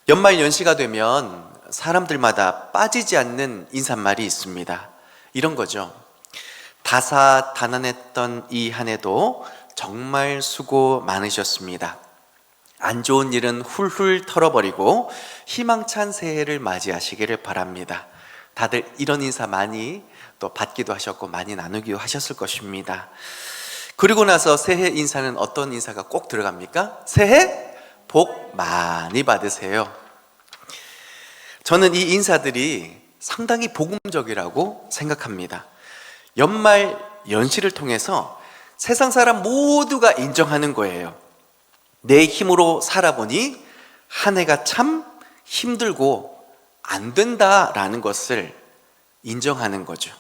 연말 연시가 되면 사람들마다 빠지지 않는 인사말이 있습니다. 이런 거죠. 다사다난했던 이 한 해도 정말 수고 많으셨습니다. 안 좋은 일은 훌훌 털어버리고 희망찬 새해를 맞이하시기를 바랍니다. 다들 이런 인사 많이 또 받기도 하셨고 많이 나누기도 하셨을 것입니다. 그리고 나서 새해 인사는 어떤 인사가 꼭 들어갑니까? 새해 복 많이 받으세요. 저는 이 인사들이 상당히 복음적이라고 생각합니다. 연말 연시를 통해서 세상 사람 모두가 인정하는 거예요. 내 힘으로 살아보니 한 해가 참 힘들고 안 된다라는 것을 인정하는 거죠.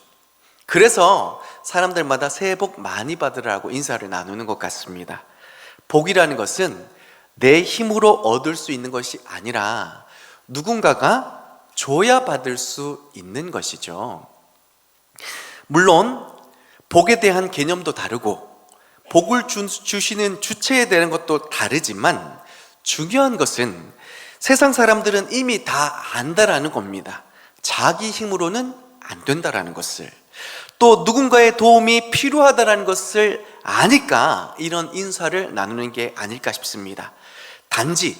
그래서 사람들마다 새해 복 많이 받으라고 인사를 나누는 것 같습니다. 복이라는 것은 내 힘으로 얻을 수 있는 것이 아니라 누군가가 줘야 받을 수 있는 것이죠. 물론 복에 대한 개념도 다르고 복을 주시는 주체에 대한 것도 다르지만 중요한 것은 세상 사람들은 이미 다 안다라는 겁니다. 자기 힘으로는 안 된다라는 것을, 또 누군가의 도움이 필요하다라는 것을 아니까 이런 인사를 나누는 게 아닐까 싶습니다. 단지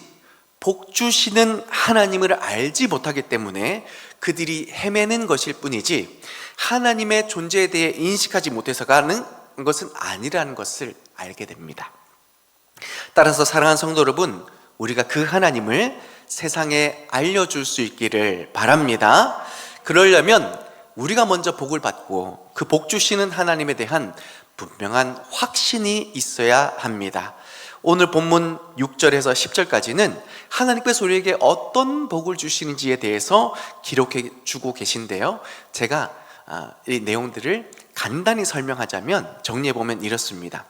복 주시는 하나님을 알지 못하기 때문에 그들이 헤매는 것일 뿐이지 하나님의 존재에 대해 인식하지 못해서 가는 것은 아니라는 것을 알게 됩니다. 따라서 사랑하는 성도 여러분, 우리가 그 하나님을 세상에 알려줄 수 있기를 바랍니다. 그러려면 우리가 먼저 복을 받고 그 복 주시는 하나님에 대한 분명한 확신이 있어야 합니다. 오늘 본문 6절에서 10절까지는 하나님께서 우리에게 어떤 복을 주시는지에 대해서 기록해 주고 계신데요, 제가 이 내용들을 간단히 설명하자면 정리해보면 이렇습니다.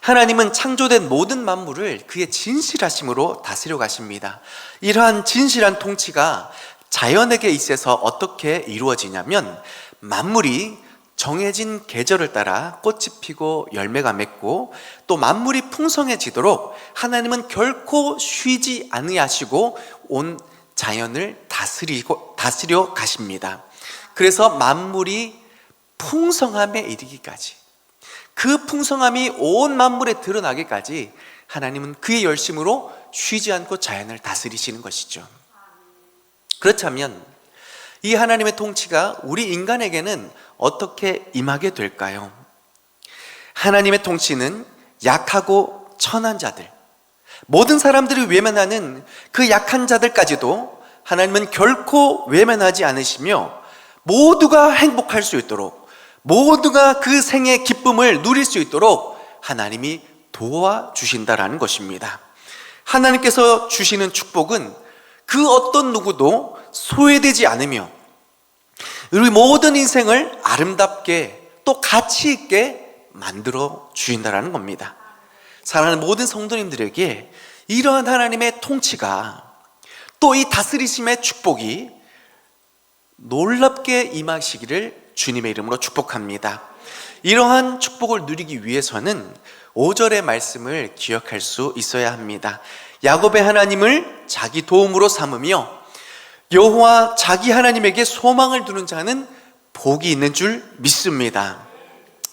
하나님은 창조된 모든 만물을 그의 진실하심으로 다스려 가십니다. 이러한 진실한 통치가 자연에게 있어서 어떻게 이루어지냐면, 만물이 정해진 계절을 따라 꽃이 피고 열매가 맺고 또 만물이 풍성해지도록 하나님은 결코 쉬지 아니하시고 온 자연을 다스려 가십니다. 그래서 만물이 풍성함에 이르기까지, 그 풍성함이 온 만물에 드러나기까지 하나님은 그의 열심으로 쉬지 않고 자연을 다스리시는 것이죠. 그렇다면 이 하나님의 통치가 우리 인간에게는 어떻게 임하게 될까요? 하나님의 통치는 약하고 천한 자들, 모든 사람들이 외면하는 그 약한 자들까지도 하나님은 결코 외면하지 않으시며 모두가 행복할 수 있도록, 모두가 그 생의 기쁨을 누릴 수 있도록 하나님이 도와주신다라는 것입니다. 하나님께서 주시는 축복은 그 어떤 누구도 소외되지 않으며 우리 모든 인생을 아름답게 또 가치 있게 만들어 주신다라는 겁니다. 사랑하는 모든 성도님들에게 이러한 하나님의 통치가, 또 이 다스리심의 축복이 놀랍게 임하시기를 주님의 이름으로 축복합니다. 이러한 축복을 누리기 위해서는 5절의 말씀을 기억할 수 있어야 합니다. 야곱의 하나님을 자기 도움으로 삼으며 여호와 자기 하나님에게 소망을 두는 자는 복이 있는 줄 믿습니다.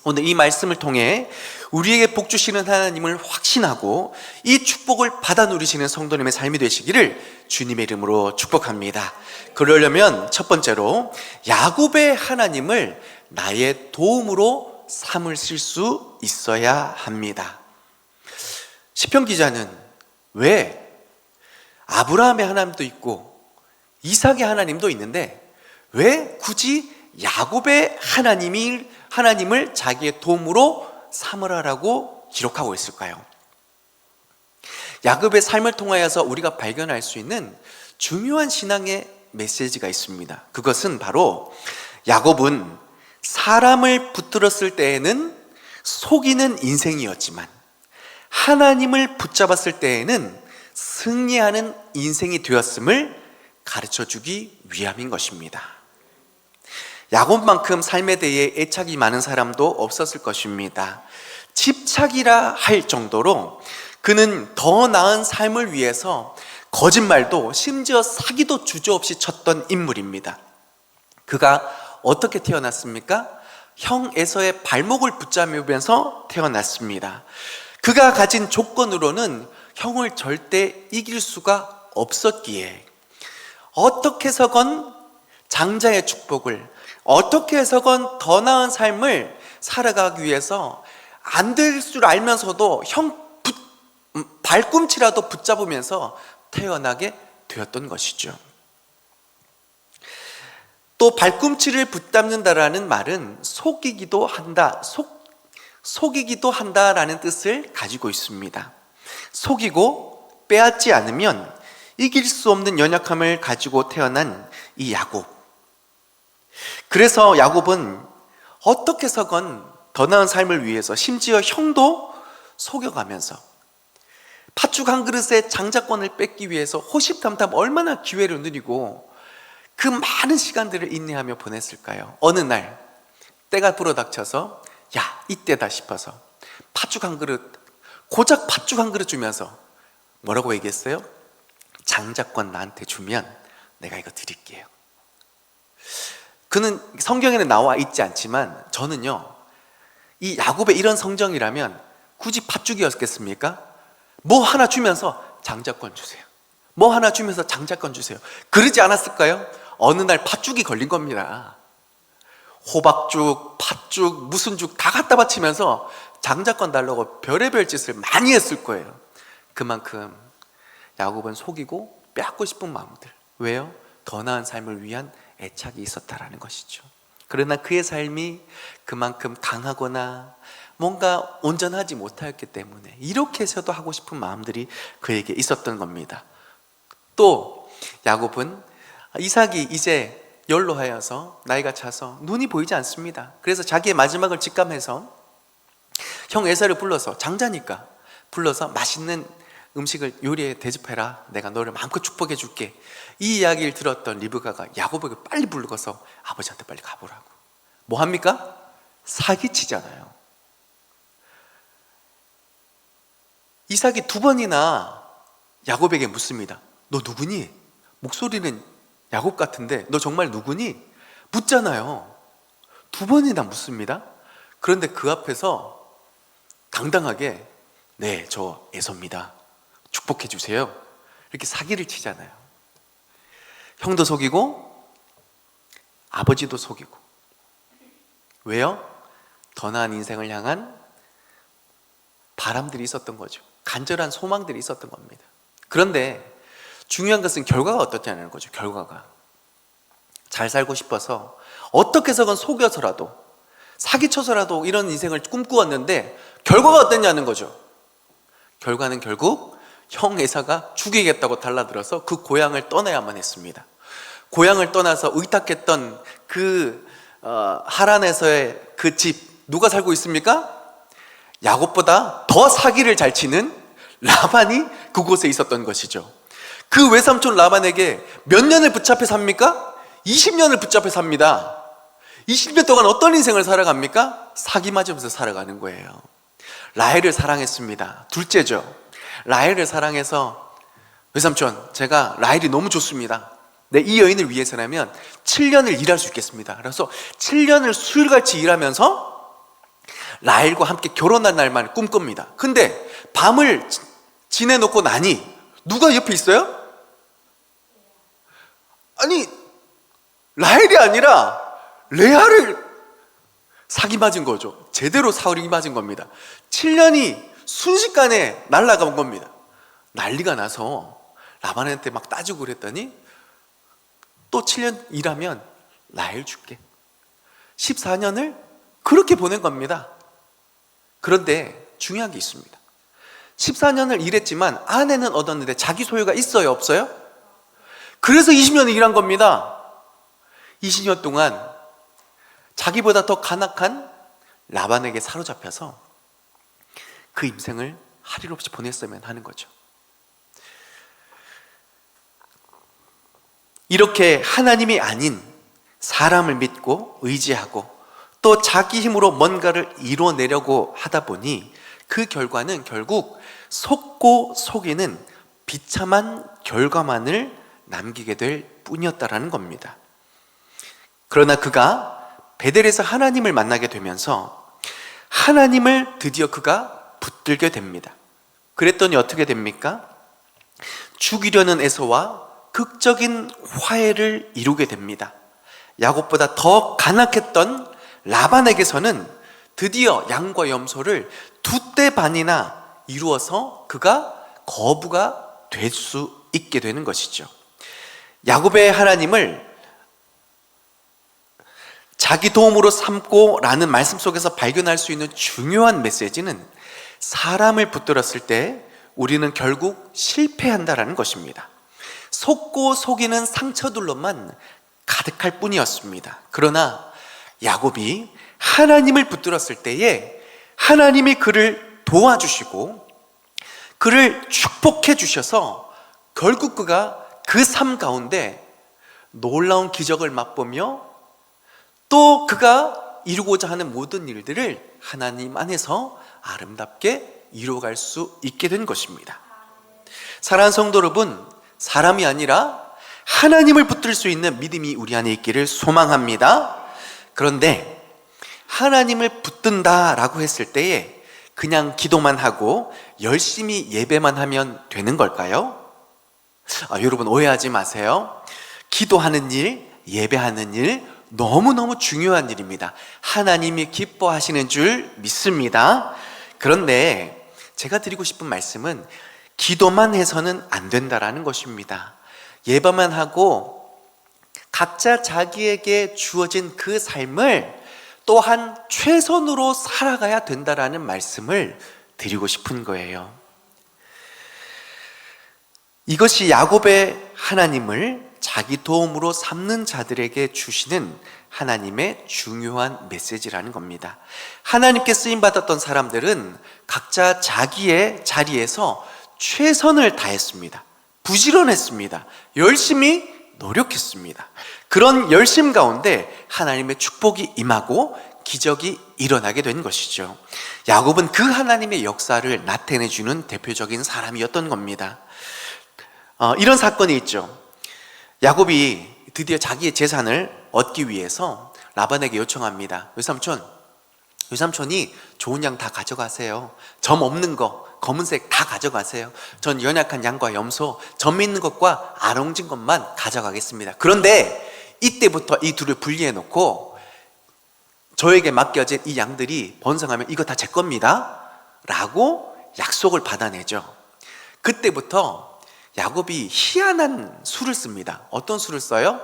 오늘 이 말씀을 통해 우리에게 복 주시는 하나님을 확신하고 이 축복을 받아 누리시는 성도님의 삶이 되시기를 주님의 이름으로 축복합니다. 그러려면 첫 번째로 야곱의 하나님을 나의 도움으로 삼으실 수 있어야 합니다. 시편 기자는 왜 아브라함의 하나님도 있고 이삭의 하나님도 있는데 왜 굳이 야곱의 하나님을 자기의 도움으로 삼으라라고 기록하고 있을까요? 야곱의 삶을 통하여서 우리가 발견할 수 있는 중요한 신앙의 메시지가 있습니다. 그것은 바로 야곱은 사람을 붙들었을 때에는 속이는 인생이었지만 하나님을 붙잡았을 때에는 승리하는 인생이 되었음을 가르쳐주기 위함인 것입니다. 야곱만큼 삶에 대해 애착이 많은 사람도 없었을 것입니다. 집착이라 할 정도로 그는 더 나은 삶을 위해서 거짓말도 심지어 사기도 주저없이 쳤던 인물입니다. 그가 어떻게 태어났습니까? 형 에서의 발목을 붙잡으면서 태어났습니다. 그가 가진 조건으로는 형을 절대 이길 수가 없었기에 어떻게 해서건 장자의 축복을, 어떻게 해서건 더 나은 삶을 살아가기 위해서 안 될 줄 알면서도 발꿈치라도 붙잡으면서 태어나게 되었던 것이죠. 또 발꿈치를 붙잡는다라는 말은 속이기도 한다라는 뜻을 가지고 있습니다. 속이고 빼앗지 않으면 이길 수 없는 연약함을 가지고 태어난 이 야곱. 그래서 야곱은 어떻게 해서건 더 나은 삶을 위해서 심지어 형도 속여가면서 팥죽 한 그릇의 장자권을 뺏기 위해서 호시탐탐 얼마나 기회를 누리고 그 많은 시간들을 인내하며 보냈을까요? 어느 날 때가 불어닥쳐서 야, 이때다 싶어서 팥죽 한 그릇, 고작 팥죽 한 그릇 주면서 뭐라고 얘기했어요? 장자권 나한테 주면 내가 이거 드릴게요. 그는 성경에는 나와 있지 않지만 저는요, 이 야곱의 이런 성정이라면 굳이 팥죽이었겠습니까? 뭐 하나 주면서 장자권 주세요. 뭐 하나 주면서 장자권 주세요. 그러지 않았을까요? 어느 날 팥죽이 걸린 겁니다. 호박죽, 팥죽, 무슨 죽 다 갖다 바치면서 장자권 달라고 별의별 짓을 많이 했을 거예요. 그만큼 야곱은 속이고 빼앗고 싶은 마음들. 왜요? 더 나은 삶을 위한 애착이 있었다라는 것이죠. 그러나 그의 삶이 그만큼 강하거나 뭔가 온전하지 못하였기 때문에 이렇게 해서도 하고 싶은 마음들이 그에게 있었던 겁니다. 또 야곱은 이삭이 이제 연로하여서 나이가 차서 눈이 보이지 않습니다. 그래서 자기의 마지막을 직감해서 형 에사를 불러서, 장자니까 불러서 맛있는 음식을 요리해 대접해라, 내가 너를 마음껏 축복해 줄게. 이 이야기를 들었던 리브가가 야곱에게 빨리 불러서 아버지한테 빨리 가보라고. 뭐 합니까? 사기치잖아요. 이삭이 두 번이나 야곱에게 묻습니다. 너 누구니? 목소리는 야곱 같은데 너 정말 누구니? 묻잖아요. 두 번이나 묻습니다. 그런데 그 앞에서 당당하게 네, 저 에서입니다, 축복해 주세요, 이렇게 사기를 치잖아요. 형도 속이고 아버지도 속이고. 왜요? 더 나은 인생을 향한 바람들이 있었던 거죠. 간절한 소망들이 있었던 겁니다. 그런데 중요한 것은 결과가 어떻냐는 거죠. 결과가 잘 살고 싶어서 어떻게 해서건 속여서라도 사기쳐서라도 이런 인생을 꿈꾸었는데 결과가 어땠냐는 거죠. 결과는 결국 형 에사가 죽이겠다고 달라들어서 그 고향을 떠나야만 했습니다. 고향을 떠나서 의탁했던 그 하란에서의 그 집, 누가 살고 있습니까? 야곱보다 더 사기를 잘 치는 라반이 그곳에 있었던 것이죠. 그 외삼촌 라반에게 몇 년을 붙잡혀 삽니까? 20년을 붙잡혀 삽니다. 20년 동안 어떤 인생을 살아갑니까? 사기 맞으면서 살아가는 거예요. 라헬을 사랑했습니다. 둘째죠. 라헬을 사랑해서 외삼촌, 제가 라헬이 너무 좋습니다. 네, 이 여인을 위해서라면 7년을 일할 수 있겠습니다. 그래서 7년을 수일같이 일하면서 라헬과 함께 결혼한 날만 꿈꿉니다. 근데 밤을 지내놓고 나니 누가 옆에 있어요? 아니, 라헬이 아니라 레아를 사기 맞은 거죠. 제대로 사기 맞은 겁니다. 7년이 순식간에 날아간 겁니다. 난리가 나서 라반한테 막 따지고 그랬더니 또 7년 일하면 라헬 줄게. 14년을 그렇게 보낸 겁니다. 그런데 중요한 게 있습니다. 14년을 일했지만 아내는 얻었는데 자기 소유가 있어요, 없어요? 그래서 20년을 일한 겁니다. 20년 동안 자기보다 더 간악한 라반에게 사로잡혀서 그 인생을 할 일 없이 보냈으면 하는 거죠. 이렇게 하나님이 아닌 사람을 믿고 의지하고 또 자기 힘으로 뭔가를 이뤄내려고 하다 보니 그 결과는 결국 속고 속이는 비참한 결과만을 남기게 될 뿐이었다라는 겁니다. 그러나 그가 베델에서 하나님을 만나게 되면서 하나님을 드디어 그가 붙들게 됩니다. 그랬더니 어떻게 됩니까? 죽이려는 에서와 극적인 화해를 이루게 됩니다. 야곱보다 더 간악했던 라반에게서는 드디어 양과 염소를 두 떼 반이나 이루어서 그가 거부가 될 수 있게 되는 것이죠. 야곱의 하나님을 자기 도움으로 삼고 라는 말씀 속에서 발견할 수 있는 중요한 메시지는 사람을 붙들었을 때 우리는 결국 실패한다라는 것입니다. 속고 속이는 상처들로만 가득할 뿐이었습니다. 그러나 야곱이 하나님을 붙들었을 때에 하나님이 그를 도와주시고 그를 축복해 주셔서 결국 그가 그 삶 가운데 놀라운 기적을 맛보며 또 그가 이루고자 하는 모든 일들을 하나님 안에서 아름답게 이루어갈 수 있게 된 것입니다. 사랑하는 성도 여러분, 사람이 아니라 하나님을 붙들 수 있는 믿음이 우리 안에 있기를 소망합니다. 그런데 하나님을 붙든다라고 했을 때에 그냥 기도만 하고 열심히 예배만 하면 되는 걸까요? 여러분 오해하지 마세요. 기도하는 일, 예배하는 일 너무너무 중요한 일입니다. 하나님이 기뻐하시는 줄 믿습니다. 그런데 제가 드리고 싶은 말씀은 기도만 해서는 안 된다라는 것입니다. 예배만 하고 각자 자기에게 주어진 그 삶을 또한 최선으로 살아가야 된다라는 말씀을 드리고 싶은 거예요. 이것이 야곱의 하나님을 자기 도움으로 삼는 자들에게 주시는 하나님의 중요한 메시지라는 겁니다. 하나님께 쓰임받았던 사람들은 각자 자기의 자리에서 최선을 다했습니다. 부지런했습니다. 열심히 노력했습니다. 그런 열심 가운데 하나님의 축복이 임하고 기적이 일어나게 된 것이죠. 야곱은 그 하나님의 역사를 나타내주는 대표적인 사람이었던 겁니다. 이런 사건이 있죠. 야곱이 드디어 자기의 재산을 얻기 위해서 라반에게 요청합니다. 외삼촌이 좋은 양 다 가져가세요. 점 없는 거, 검은색 다 가져가세요. 전 연약한 양과 염소, 점 있는 것과 아롱진 것만 가져가겠습니다. 그런데 이때부터 이 둘을 분리해 놓고 저에게 맡겨진 이 양들이 번성하면 이거 다 제 겁니다 라고 약속을 받아내죠. 그때부터 야곱이 희한한 수를 씁니다. 어떤 수를 써요?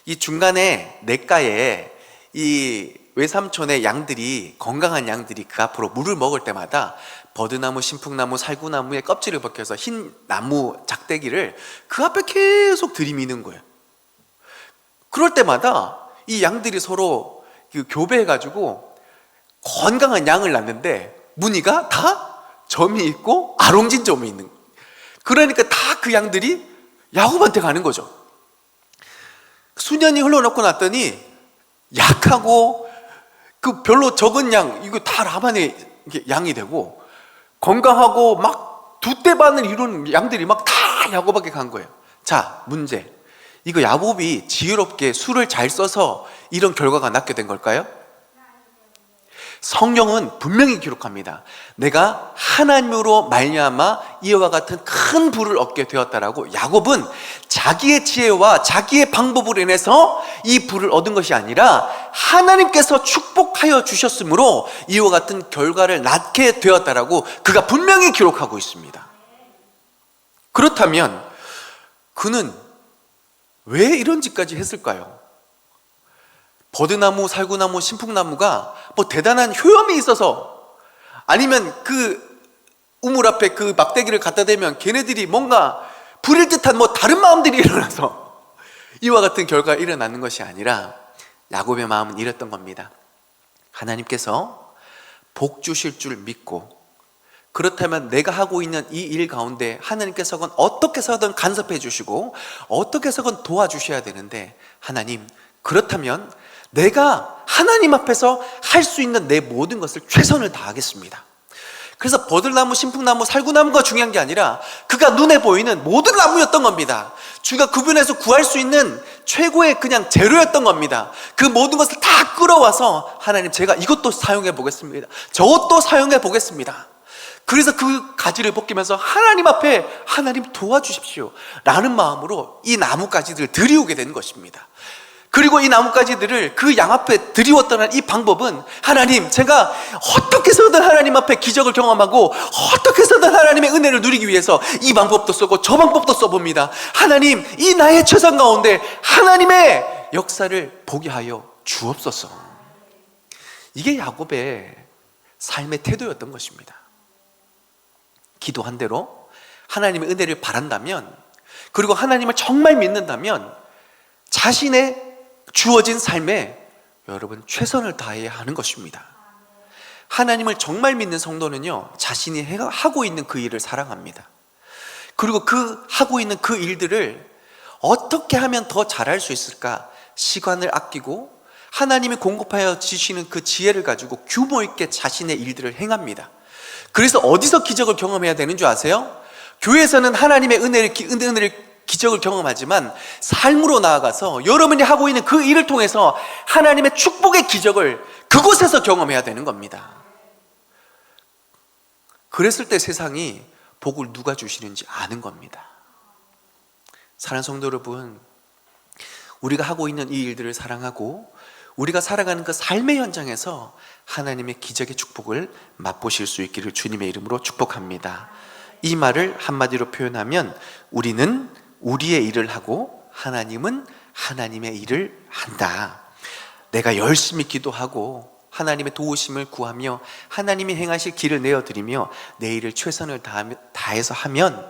이 중간에 냇가에 이 외삼촌의 양들이, 건강한 양들이 그 앞으로 물을 먹을 때마다 버드나무, 신풍나무, 살구나무의 껍질을 벗겨서 흰 나무 작대기를 그 앞에 계속 들이미는 거예요. 그럴 때마다 이 양들이 서로 교배해가지고 건강한 양을 낳는데 무늬가 다 점이 있고 아롱진 점이 있는 거예요. 그러니까 다 그 양들이 야곱한테 가는 거죠. 수년이 흘러놓고 났더니 약하고 그 별로 적은 양, 이거 다 라반의 양이 되고 건강하고 막 두 떼 반을 이룬 양들이 막 다 야곱에게 간 거예요. 자, 문제. 이거 야곱이 지혜롭게 수를 잘 써서 이런 결과가 낳게 된 걸까요? 성경은 분명히 기록합니다. 내가 하나님으로 말미암아 이와 같은 큰 부를 얻게 되었다라고. 야곱은 자기의 지혜와 자기의 방법으로 인해서 이 부를 얻은 것이 아니라 하나님께서 축복하여 주셨으므로 이와 같은 결과를 낳게 되었다라고 그가 분명히 기록하고 있습니다. 그렇다면 그는 왜 이런 짓까지 했을까요? 버드나무, 살구나무, 신풍나무가 뭐 대단한 효험이 있어서, 아니면 그 우물 앞에 그 막대기를 갖다 대면 걔네들이 뭔가 부릴 듯한 뭐 다른 마음들이 일어나서 이와 같은 결과가 일어나는 것이 아니라 야곱의 마음은 이랬던 겁니다. 하나님께서 복 주실 줄 믿고, 그렇다면 내가 하고 있는 이 일 가운데 하나님께서는 어떻게 해서든 간섭해 주시고 어떻게 해서든 도와주셔야 되는데, 하나님, 그렇다면 내가 하나님 앞에서 할 수 있는 내 모든 것을 최선을 다하겠습니다. 그래서 버들나무, 신풍나무, 살구나무가 중요한 게 아니라 그가 눈에 보이는 모든 나무였던 겁니다. 주가 구분해서 구할 수 있는 최고의 그냥 재료였던 겁니다. 그 모든 것을 다 끌어와서 하나님, 제가 이것도 사용해 보겠습니다. 저것도 사용해 보겠습니다. 그래서 그 가지를 벗기면서 하나님 앞에, 하나님 도와주십시오 라는 마음으로 이 나뭇가지들을 들이오게 된 것입니다. 그리고 이 나뭇가지들을 그 양 앞에 들이웠다는 이 방법은, 하나님, 제가 어떻게 해서든 하나님 앞에 기적을 경험하고 어떻게 해서든 하나님의 은혜를 누리기 위해서 이 방법도 쓰고 저 방법도 써봅니다. 하나님, 이 나의 최선 가운데 하나님의 역사를 보게 하여 주옵소서. 이게 야곱의 삶의 태도였던 것입니다. 기도한 대로 하나님의 은혜를 바란다면, 그리고 하나님을 정말 믿는다면 자신의 주어진 삶에 여러분 최선을 다해야 하는 것입니다. 하나님을 정말 믿는 성도는요, 자신이 하고 있는 그 일을 사랑합니다. 그리고 그 하고 있는 그 일들을 어떻게 하면 더 잘할 수 있을까 시간을 아끼고 하나님이 공급하여 주시는 그 지혜를 가지고 규모 있게 자신의 일들을 행합니다. 그래서 어디서 기적을 경험해야 되는 줄 아세요? 교회에서는 하나님의 은혜를 기적을 경험하지만 삶으로 나아가서 여러분이 하고 있는 그 일을 통해서 하나님의 축복의 기적을 그곳에서 경험해야 되는 겁니다. 그랬을 때 세상이 복을 누가 주시는지 아는 겁니다. 사랑하는 성도 여러분, 우리가 하고 있는 이 일들을 사랑하고 우리가 살아가는 그 삶의 현장에서 하나님의 기적의 축복을 맛보실 수 있기를 주님의 이름으로 축복합니다. 이 말을 한마디로 표현하면, 우리는 우리의 일을 하고 하나님은 하나님의 일을 한다. 내가 열심히 기도하고 하나님의 도우심을 구하며 하나님이 행하실 길을 내어드리며 내 일을 최선을 다해서 하면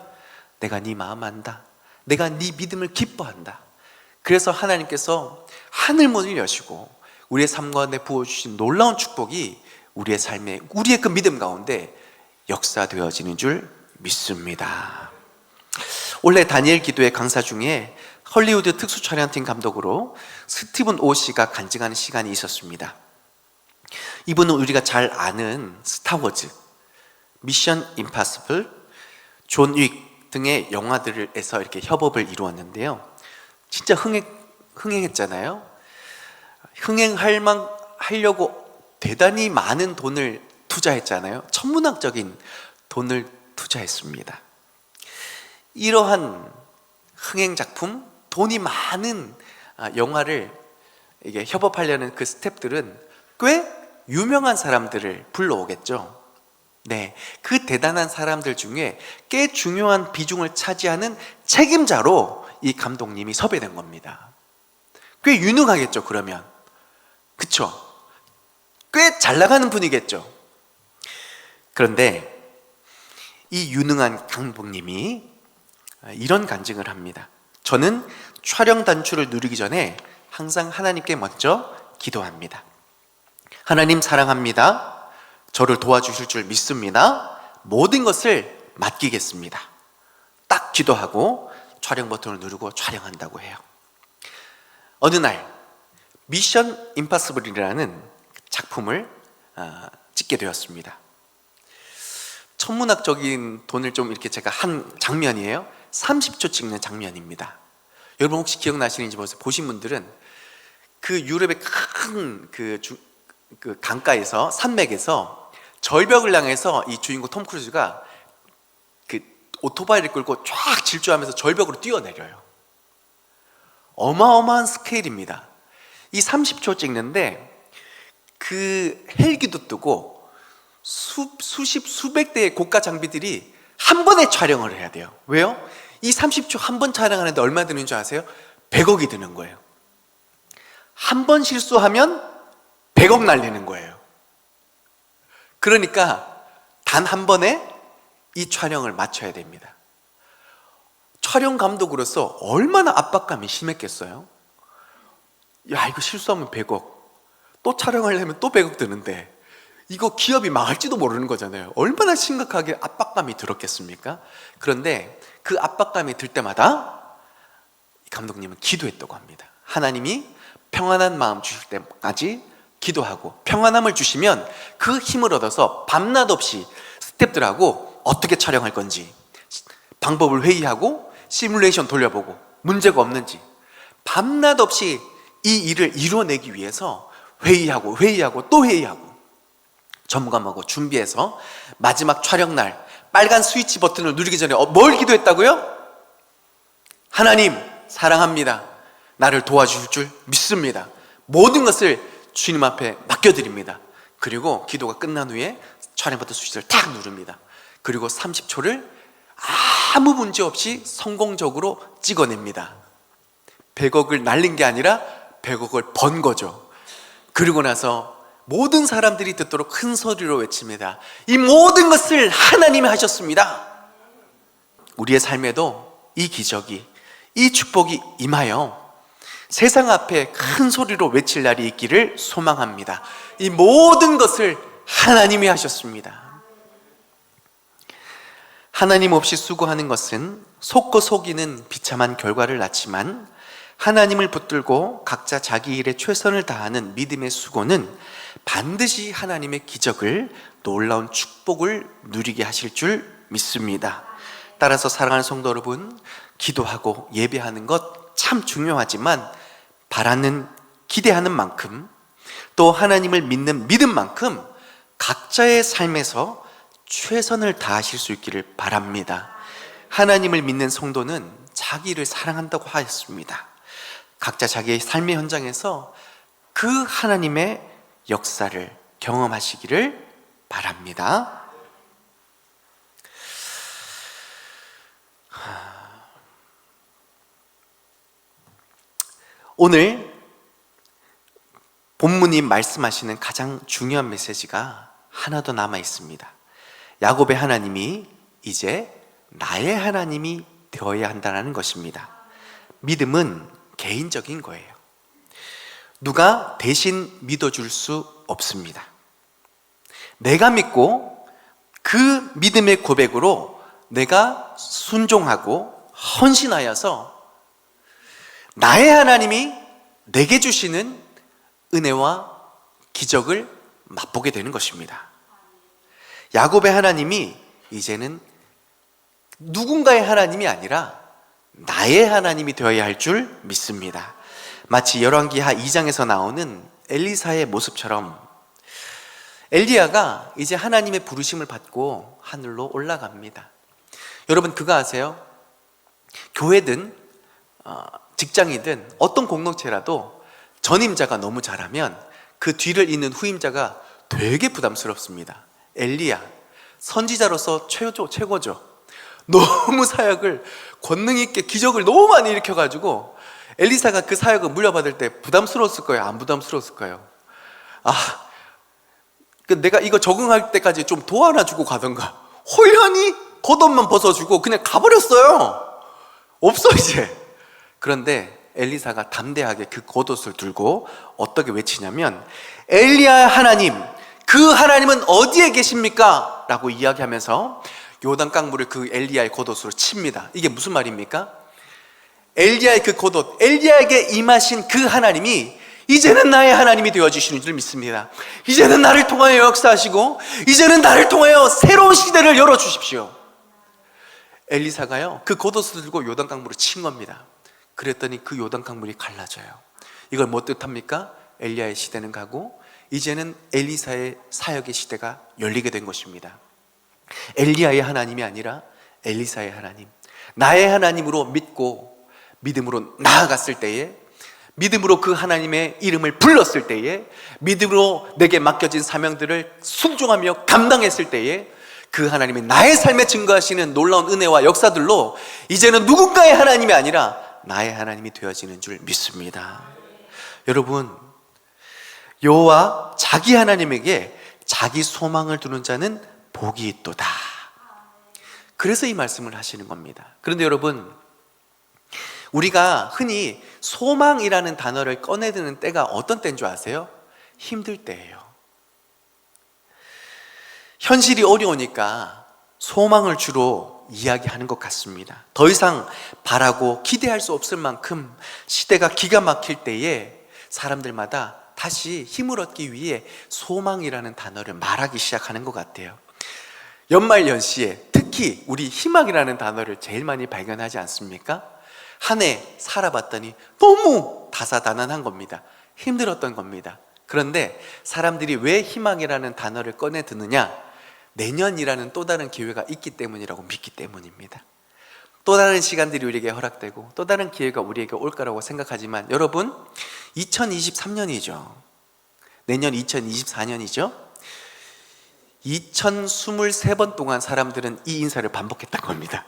내가 네 마음 안다. 내가 네 믿음을 기뻐한다. 그래서 하나님께서 하늘문을 여시고 우리의 삶 가운데 부어주신 놀라운 축복이 우리의 삶에, 우리의 그 믿음 가운데 역사되어지는 줄 믿습니다. 원래 다니엘 기도의 강사 중에 헐리우드 특수 촬영팀 감독으로 스티븐 오 씨가 간증하는 시간이 있었습니다. 이분은 우리가 잘 아는 스타워즈, 미션 임파서블, 존 윅 등의 영화들에서 이렇게 협업을 이루었는데요. 진짜 흥행했잖아요. 흥행하려고 대단히 많은 돈을 투자했잖아요. 천문학적인 돈을 투자했습니다. 이러한 흥행 작품, 돈이 많은 영화를 이게 협업하려는 그 스태프들은 꽤 유명한 사람들을 불러오겠죠. 네, 그 대단한 사람들 중에 꽤 중요한 비중을 차지하는 책임자로 이 감독님이 섭외된 겁니다. 꽤 유능하겠죠, 그러면. 그쵸? 꽤 잘 나가는 분이겠죠. 그런데 이 유능한 감독님이 이런 간증을 합니다. 저는 촬영 단추를 누리기 전에 항상 하나님께 먼저 기도합니다. 하나님 사랑합니다. 저를 도와주실 줄 믿습니다. 모든 것을 맡기겠습니다. 딱 기도하고 촬영 버튼을 누르고 촬영한다고 해요. 어느 날 미션 임파서블이라는 작품을 찍게 되었습니다. 천문학적인 돈을 좀 이렇게 제가 한 장면이에요. 30초 찍는 장면입니다. 여러분 혹시 기억나시는지 보신 분들은 그 유럽의 큰 그 강가에서, 산맥에서 절벽을 향해서 이 주인공 톰 크루즈가 그 오토바이를 끌고 쫙 질주하면서 절벽으로 뛰어내려요. 어마어마한 스케일입니다. 이 30초 찍는데 그 헬기도 뜨고 수백 대의 고가 장비들이 한 번에 촬영을 해야 돼요. 왜요? 이 30초 한 번 촬영하는데 얼마 드는 줄 아세요? 100억이 드는 거예요. 한 번 실수하면 100억 날리는 거예요. 그러니까 단 한 번에 이 촬영을 마쳐야 됩니다. 촬영 감독으로서 얼마나 압박감이 심했겠어요? 야, 이거 실수하면 100억, 또 촬영하려면 또 100억 드는데 이거 기업이 망할지도 모르는 거잖아요. 얼마나 심각하게 압박감이 들었겠습니까? 그런데 그 압박감이 들 때마다 이 감독님은 기도했다고 합니다. 하나님이 평안한 마음 주실 때까지 기도하고 평안함을 주시면 그 힘을 얻어서 밤낮 없이 스태프들하고 어떻게 촬영할 건지 방법을 회의하고 시뮬레이션 돌려보고 문제가 없는지 밤낮 없이 이 일을 이루어내기 위해서 회의하고 또 회의하고 점검하고 준비해서 마지막 촬영날 빨간 스위치 버튼을 누르기 전에 뭘 기도했다고요? 하나님 사랑합니다. 나를 도와주실 줄 믿습니다. 모든 것을 주님 앞에 맡겨드립니다. 그리고 기도가 끝난 후에 촬영 버튼 스위치를 탁 누릅니다. 그리고 30초를 아무 문제 없이 성공적으로 찍어냅니다. 100억을 날린 게 아니라 100억을 번 거죠. 그리고 나서 모든 사람들이 듣도록 큰 소리로 외칩니다. 이 모든 것을 하나님이 하셨습니다. 우리의 삶에도 이 기적이, 이 축복이 임하여 세상 앞에 큰 소리로 외칠 날이 있기를 소망합니다. 이 모든 것을 하나님이 하셨습니다. 하나님 없이 수고하는 것은 속고 속이는 비참한 결과를 낳지만 하나님을 붙들고 각자 자기 일에 최선을 다하는 믿음의 수고는 반드시 하나님의 기적을, 놀라운 축복을 누리게 하실 줄 믿습니다. 따라서 사랑하는 성도 여러분, 기도하고 예배하는 것 참 중요하지만 바라는, 기대하는 만큼 또 하나님을 믿는 믿음만큼 각자의 삶에서 최선을 다하실 수 있기를 바랍니다. 하나님을 믿는 성도는 자기를 사랑한다고 하였습니다. 각자 자기의 삶의 현장에서 그 하나님의 역사를 경험하시기를 바랍니다. 오늘 본문이 말씀하시는 가장 중요한 메시지가 하나 더 남아 있습니다. 야곱의 하나님이 이제 나의 하나님이 되어야 한다는 것입니다. 믿음은 개인적인 거예요. 누가 대신 믿어줄 수 없습니다. 내가 믿고 그 믿음의 고백으로 내가 순종하고 헌신하여서 나의 하나님이 내게 주시는 은혜와 기적을 맛보게 되는 것입니다. 야곱의 하나님이 이제는 누군가의 하나님이 아니라 나의 하나님이 되어야 할 줄 믿습니다. 마치 열왕기하 2장에서 나오는 엘리사의 모습처럼 엘리야가 이제 하나님의 부르심을 받고 하늘로 올라갑니다. 여러분 그거 아세요? 교회든 직장이든 어떤 공동체라도 전임자가 너무 잘하면 그 뒤를 잇는 후임자가 되게 부담스럽습니다. 엘리야 선지자로서 최고죠. 너무 사역을 권능 있게 기적을 너무 많이 일으켜가지고 엘리사가 그 사역을 물려받을 때 부담스러웠을 거예요? 안 부담스러웠을 거예요? 내가 이거 적응할 때까지 좀 도와나 주고 가던가 호연히 겉옷만 벗어주고 그냥 가버렸어요. 없어 이제. 그런데 엘리사가 담대하게 그 겉옷을 들고 어떻게 외치냐면 엘리야 하나님, 그 하나님은 어디에 계십니까? 라고 이야기하면서 요단 강물을 그 엘리야의 겉옷으로 칩니다. 이게 무슨 말입니까? 엘리야의 그 겉옷, 엘리야에게 임하신 그 하나님이 이제는 나의 하나님이 되어주시는 줄 믿습니다. 이제는 나를 통하여 역사하시고 이제는 나를 통하여 새로운 시대를 열어주십시오. 엘리사가요 그 겉옷을 들고 요단 강물을 친 겁니다. 그랬더니 그 요단 강물이 갈라져요. 이걸 뭐 뜻합니까? 엘리야의 시대는 가고 이제는 엘리사의 사역의 시대가 열리게 된 것입니다. 엘리야의 하나님이 아니라 엘리사의 하나님, 나의 하나님으로 믿고 믿음으로 나아갔을 때에, 믿음으로 그 하나님의 이름을 불렀을 때에, 믿음으로 내게 맡겨진 사명들을 순종하며 감당했을 때에 그 하나님이 나의 삶에 증거하시는 놀라운 은혜와 역사들로 이제는 누군가의 하나님이 아니라 나의 하나님이 되어지는 줄 믿습니다. 여러분, 여호와 자기 하나님에게 자기 소망을 두는 자는 복이 있도다. 그래서 이 말씀을 하시는 겁니다. 그런데 여러분, 우리가 흔히 소망이라는 단어를 꺼내드는 때가 어떤 때인 줄 아세요? 힘들 때예요. 현실이 어려우니까 소망을 주로 이야기하는 것 같습니다. 더 이상 바라고 기대할 수 없을 만큼 시대가 기가 막힐 때에 사람들마다 다시 힘을 얻기 위해 소망이라는 단어를 말하기 시작하는 것 같아요. 연말연시에 특히 우리 희망이라는 단어를 제일 많이 발견하지 않습니까? 한 해 살아봤더니 너무 다사다난한 겁니다. 힘들었던 겁니다. 그런데 사람들이 왜 희망이라는 단어를 꺼내 드느냐? 내년이라는 또 다른 기회가 있기 때문이라고 믿기 때문입니다. 또 다른 시간들이 우리에게 허락되고 또 다른 기회가 우리에게 올 거라고 생각하지만, 여러분, 2023년이죠. 내년 2024년이죠. 2023번 동안 사람들은 이 인사를 반복했던 겁니다.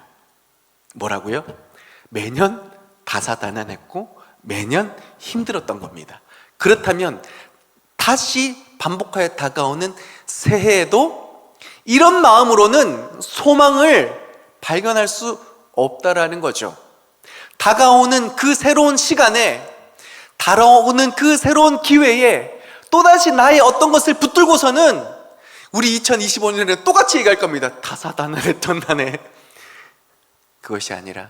뭐라고요? 매년 다사다난했고 매년 힘들었던 겁니다. 그렇다면 다시 반복하여 다가오는 새해에도 이런 마음으로는 소망을 발견할 수 없다라는 거죠. 다가오는 그 새로운 시간에, 다가오는 그 새로운 기회에 또다시 나의 어떤 것을 붙들고서는 우리 2025년에 똑같이 얘기할 겁니다. 다사다난했던 나네. 그것이 아니라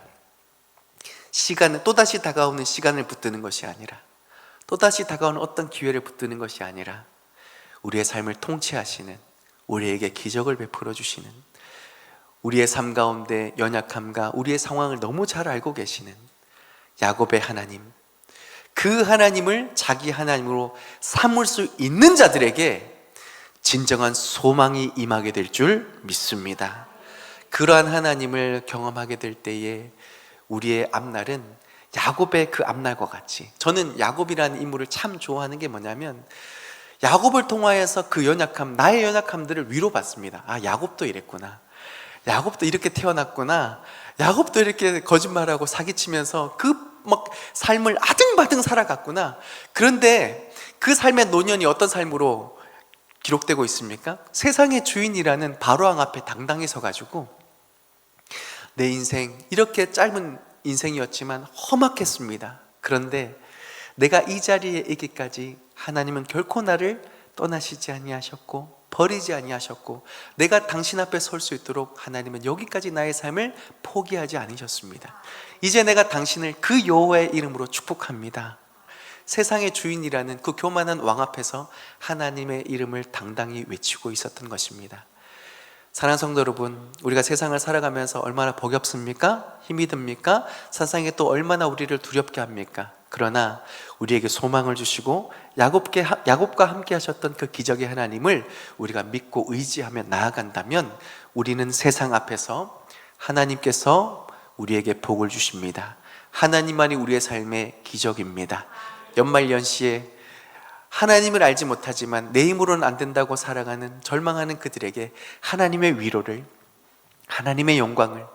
시간을, 또다시 다가오는 시간을 붙드는 것이 아니라, 또다시 다가오는 어떤 기회를 붙드는 것이 아니라, 우리의 삶을 통치하시는, 우리에게 기적을 베풀어 주시는, 우리의 삶 가운데 연약함과 우리의 상황을 너무 잘 알고 계시는 야곱의 하나님, 그 하나님을 자기 하나님으로 삼을 수 있는 자들에게 진정한 소망이 임하게 될 줄 믿습니다. 그러한 하나님을 경험하게 될 때에 우리의 앞날은 야곱의 그 앞날과 같이, 저는 야곱이라는 인물을 참 좋아하는 게 뭐냐면, 야곱을 통하여서 그 연약함, 나의 연약함들을 위로받습니다. 아, 야곱도 이랬구나, 야곱도 이렇게 태어났구나, 야곱도 이렇게 거짓말하고 사기치면서 그 막 삶을 아등바등 살아갔구나. 그런데 그 삶의 노년이 어떤 삶으로 기록되고 있습니까? 세상의 주인이라는 바로왕 앞에 당당히 서가지고, 내 인생 이렇게 짧은 인생이었지만 험악했습니다. 그런데 내가 이 자리에 있기까지 하나님은 결코 나를 떠나시지 아니하셨고 버리지 아니하셨고, 내가 당신 앞에 설 수 있도록 하나님은 여기까지 나의 삶을 포기하지 않으셨습니다. 이제 내가 당신을 그 여호와의 이름으로 축복합니다. 세상의 주인이라는 그 교만한 왕 앞에서 하나님의 이름을 당당히 외치고 있었던 것입니다. 사랑하는 성도 여러분, 우리가 세상을 살아가면서 얼마나 복이 없습니까? 힘이 듭니까? 세상에 또 얼마나 우리를 두렵게 합니까? 그러나 우리에게 소망을 주시고 야곱과 함께 하셨던 그 기적의 하나님을 우리가 믿고 의지하며 나아간다면, 우리는 세상 앞에서 하나님께서 우리에게 복을 주십니다. 하나님만이 우리의 삶의 기적입니다. 연말연시에 하나님을 알지 못하지만 내 힘으로는 안 된다고 살아가는, 절망하는 그들에게 하나님의 위로를, 하나님의 영광을,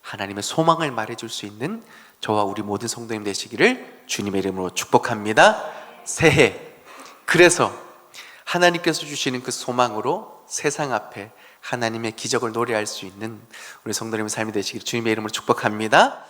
하나님의 소망을 말해줄 수 있는 저와 우리 모든 성도님 되시기를 주님의 이름으로 축복합니다. 새해, 그래서 하나님께서 주시는 그 소망으로 세상 앞에 하나님의 기적을 노래할 수 있는 우리 성도님의 삶이 되시기를 주님의 이름으로 축복합니다.